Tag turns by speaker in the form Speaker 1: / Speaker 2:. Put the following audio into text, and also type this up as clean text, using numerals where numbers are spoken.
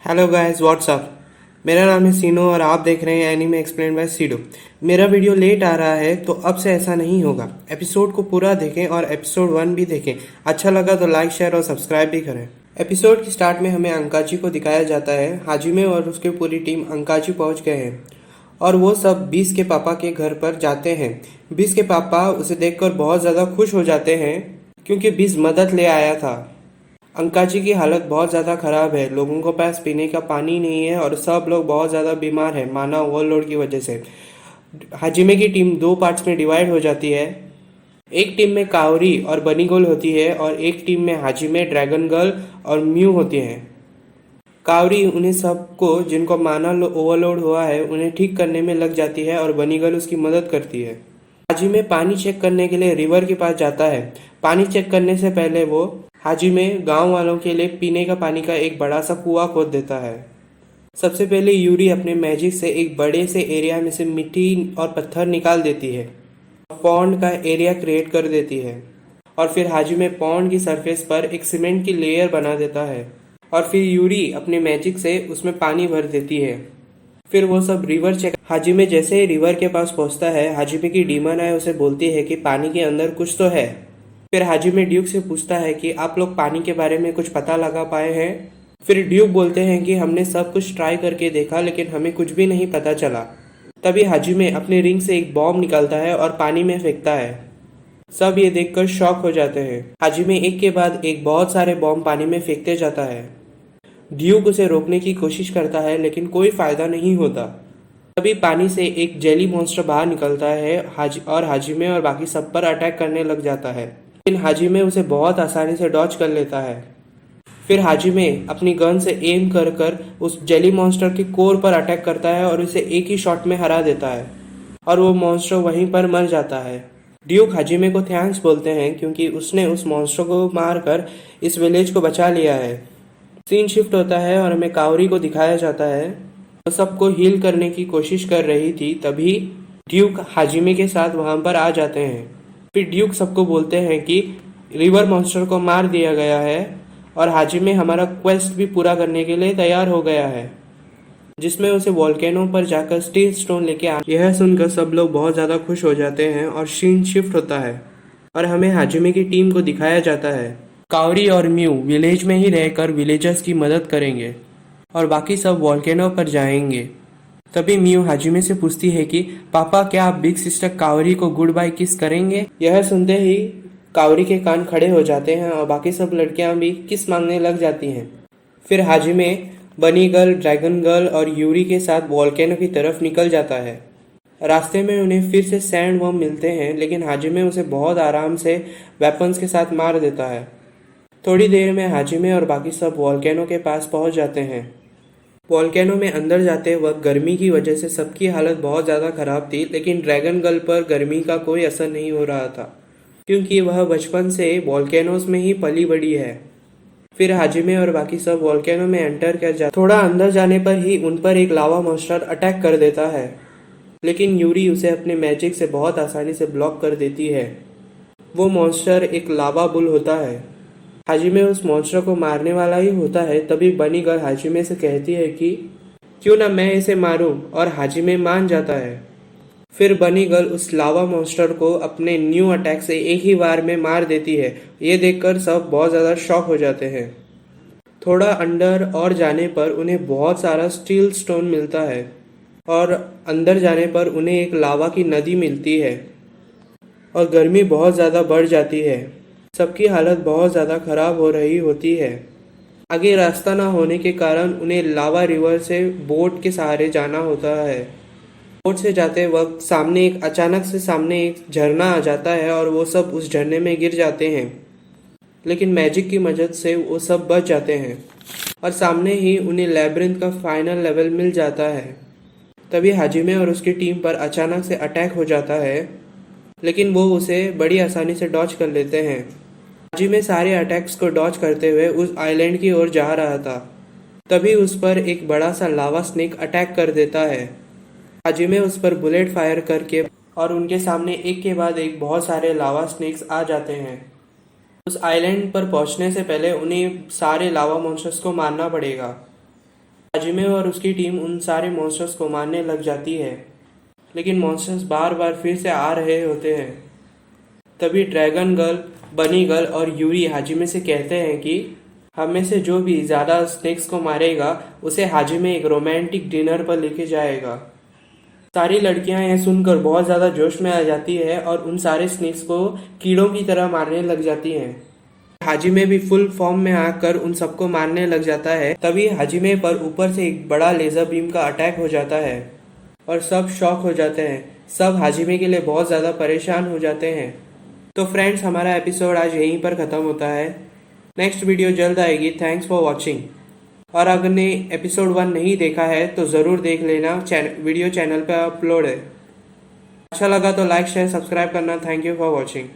Speaker 1: Hello guys what's up. मेरा नाम है सीनो और आप देख रहे हैं एनीमे एक्सप्लेन बाय सीडो। मेरा वीडियो लेट आ रहा है तो अब से ऐसा नहीं होगा। एपिसोड को पूरा देखें और एपिसोड 1 भी देखें। अच्छा लगा तो लाइक शेयर और सब्सक्राइब भी करें। एपिसोड के स्टार्ट में हमें अंकाची को दिखाया जाता है। हाजिमे और उसकी पूरी टीम अंकाची पहुंच गए हैं और वो सब बीस के पापा के घर पर जाते हैं। बीस के पापा उसे देखकर बहुत ज़्यादा खुश हो जाते हैं क्योंकि बीस मदद ले आया था। अंकाजी की हालत बहुत ज़्यादा ख़राब है। लोगों के पास पीने का पानी नहीं है और सब लोग बहुत ज़्यादा बीमार हैं माना ओवरलोड की वजह से। हाजिमे की टीम दो पार्ट्स में डिवाइड हो जाती है। एक टीम में कावरी और बनी गर्ल होती है और एक टीम में हाजिमे, ड्रैगन गर्ल और म्यू होती है। कावरी उन्हें सबको जिनको माना ओवरलोड हुआ है उन्हें ठीक करने में लग जाती है और बनी गर्ल उसकी मदद करती है। हाजिमे पानी चेक करने के लिए रिवर के पास जाता है। पानी चेक करने से पहले वो हाजिमे गांव वालों के लिए पीने का पानी का एक बड़ा सा कुआं खोद देता है। सबसे पहले यूरी अपने मैजिक से एक बड़े से एरिया में से मिट्टी और पत्थर निकाल देती है, पॉन्ड का एरिया क्रिएट कर देती है और फिर हाजिमे पॉन्ड की सरफेस पर एक सीमेंट की लेयर बना देता है और फिर यूरी अपने मैजिक से उसमें पानी भर देती है। फिर वो सब रिवर चेक। हाजिमे जैसे ही रिवर के पास पहुंचता है, हाजिमे की डीमन आय उसे बोलती है कि पानी के अंदर कुछ तो है। फिर हाजिमे ड्यूक से पूछता है कि आप लोग पानी के बारे में कुछ पता लगा पाए हैं। फिर ड्यूक बोलते हैं कि हमने सब कुछ ट्राई करके देखा लेकिन हमें कुछ भी नहीं पता चला। तभी हाजिमे अपने रिंग से एक बॉम्ब निकालता है और पानी में फेंकता है। सब ये देखकर शॉक हो जाते हैं। हाजिमे एक के बाद एक बहुत सारे बॉम्ब पानी में फेंकते जाता है। ड्यूक उसे रोकने की कोशिश करता है लेकिन कोई फायदा नहीं होता। तभी पानी से एक जेली मॉन्स्टर बाहर निकलता है और हाजिमे और बाकी सब पर अटैक करने लग जाता है, लेकिन हाजिमे उसे बहुत आसानी से डॉज कर लेता है। फिर हाजिमे अपनी गन से एम कर कर उस जेली मॉन्स्टर के कोर पर अटैक करता है और उसे एक ही शॉट में हरा देता है और वो मॉन्स्टर वहीं पर मर जाता है। ड्यूक हाजिमे को थैंक्स बोलते हैं क्योंकि उसने उस मॉन्स्टर को मारकर इस विलेज को बचा लिया है। सीन शिफ्ट होता है और हमें कावरी को दिखाया जाता है। वो सबको हील करने की कोशिश कर रही थी, तभी ड्यूक हाजिमे के साथ वहां पर आ जाते हैं। फिर ड्यूक सबको बोलते हैं कि रिवर मॉन्स्टर को मार दिया गया है और हाजिमे हमारा क्वेस्ट भी पूरा करने के लिए तैयार हो गया है, जिसमें उसे वोल्केनो पर जाकर स्टील स्टोन लेके आ। यह सुनकर सब लोग बहुत ज़्यादा खुश हो जाते हैं और सीन शिफ्ट होता है और हमें हाजिमे की टीम को दिखाया जाता है। कावरी और म्यू विलेज में ही रहकर विलेजर्स की मदद करेंगे और बाकी सब वोल्केनो पर जाएंगे। तभी म्यू हाजिमे से पूछती है कि पापा क्या आप बिग सिस्टर कावरी को गुड बाय किस करेंगे। यह सुनते ही कावरी के कान खड़े हो जाते हैं और बाकी सब लड़कियां भी किस मांगने लग जाती हैं। फिर हाजिमे बनी गर्ल, ड्रैगन गर्ल और यूरी के साथ वोल्केनो की तरफ निकल जाता है। रास्ते में उन्हें फिर से सैंड वर्म मिलते हैं लेकिन हाजिमे उसे बहुत आराम से वेपन्स के साथ मार देता है। थोड़ी देर में हाजिमे और बाकी सब वोल्केनो के पास पहुंच जाते हैं। वोल्केनो में अंदर जाते वक्त गर्मी की वजह से सबकी हालत बहुत ज़्यादा ख़राब थी, लेकिन ड्रैगन गर्ल पर गर्मी का कोई असर नहीं हो रहा था क्योंकि वह बचपन से वोल्केनोस में ही पली बड़ी है। फिर हाजिमे और बाकी सब वोल्केनो में एंटर कर जाते। थोड़ा अंदर जाने पर ही उन पर एक लावा मॉन्स्टर अटैक कर देता है, लेकिन यूरी उसे अपने मैजिक से बहुत आसानी से ब्लॉक कर देती है। वो मॉन्स्टर एक लावा बुल होता है। हाजिमे उस मॉन्स्टर को मारने वाला ही होता है, तभी बनी गर्ल हाजिमे से कहती है कि क्यों ना मैं इसे मारूं, और हाजिमे मान जाता है। फिर बनी गर्ल उस लावा मॉन्स्टर को अपने न्यू अटैक से एक ही बार में मार देती है। ये देखकर सब बहुत ज़्यादा शॉक हो जाते हैं। थोड़ा अंदर और जाने पर उन्हें बहुत सारा स्टील स्टोन मिलता है और अंदर जाने पर उन्हें एक लावा की नदी मिलती है और गर्मी बहुत ज़्यादा बढ़ जाती है। सबकी हालत बहुत ज़्यादा ख़राब हो रही होती है। आगे रास्ता ना होने के कारण उन्हें लावा रिवर से बोट के सहारे जाना होता है। बोट से जाते वक्त अचानक से सामने एक झरना आ जाता है और वो सब उस झरने में गिर जाते हैं, लेकिन मैजिक की मदद से वो सब बच जाते हैं और सामने ही उन्हें लैब्रिंथ का फाइनल लेवल मिल जाता है। तभी हाजिमे और उसकी टीम पर अचानक से अटैक हो जाता है, लेकिन वो उसे बड़ी आसानी से डॉज कर लेते हैं। हाजिमे सारे अटैक्स को डॉज करते हुए उस आइलैंड की ओर जा रहा था, तभी उस पर एक बड़ा सा लावा स्नेक अटैक कर देता है। हाजिमे उस पर बुलेट फायर करके और उनके सामने एक के बाद एक बहुत सारे लावा स्नेक्स आ जाते हैं। उस आइलैंड पर पहुंचने से पहले उन्हें सारे लावा मॉन्स्टर्स को मारना पड़ेगा। हाजिमे और उसकी टीम उन सारे मॉन्स्टर्स को मारने लग जाती है, लेकिन मॉन्स्टर्स बार बार फिर से आ रहे होते हैं। तभी ड्रैगन गर्ल, बनी गर्ल और यूरी हाजिमे से कहते हैं कि हम में से जो भी ज़्यादा स्नेक्स को मारेगा उसे हाजिमे एक रोमांटिक डिनर पर लेके जाएगा। सारी लड़कियां यह सुनकर बहुत ज़्यादा जोश में आ जाती है और उन सारे स्नेक्स को कीड़ों की तरह मारने लग जाती हैं। हाजिमे भी फुल फॉर्म में आकर उन सबको मारने लग जाता है। तभी हाजिमे पर ऊपर से एक बड़ा लेजर बीम का अटैक हो जाता है और सब शॉक हो जाते हैं। सब हाजिमे के लिए बहुत ज़्यादा परेशान हो जाते हैं। तो फ्रेंड्स, हमारा एपिसोड आज यहीं पर ख़त्म होता है। नेक्स्ट वीडियो जल्द आएगी। Thanks for watching. और अगर ने एपिसोड 1 नहीं देखा है तो ज़रूर देख लेना, वीडियो चैनल पर अपलोड है। अच्छा लगा तो लाइक शेयर सब्सक्राइब करना। Thank you for watching.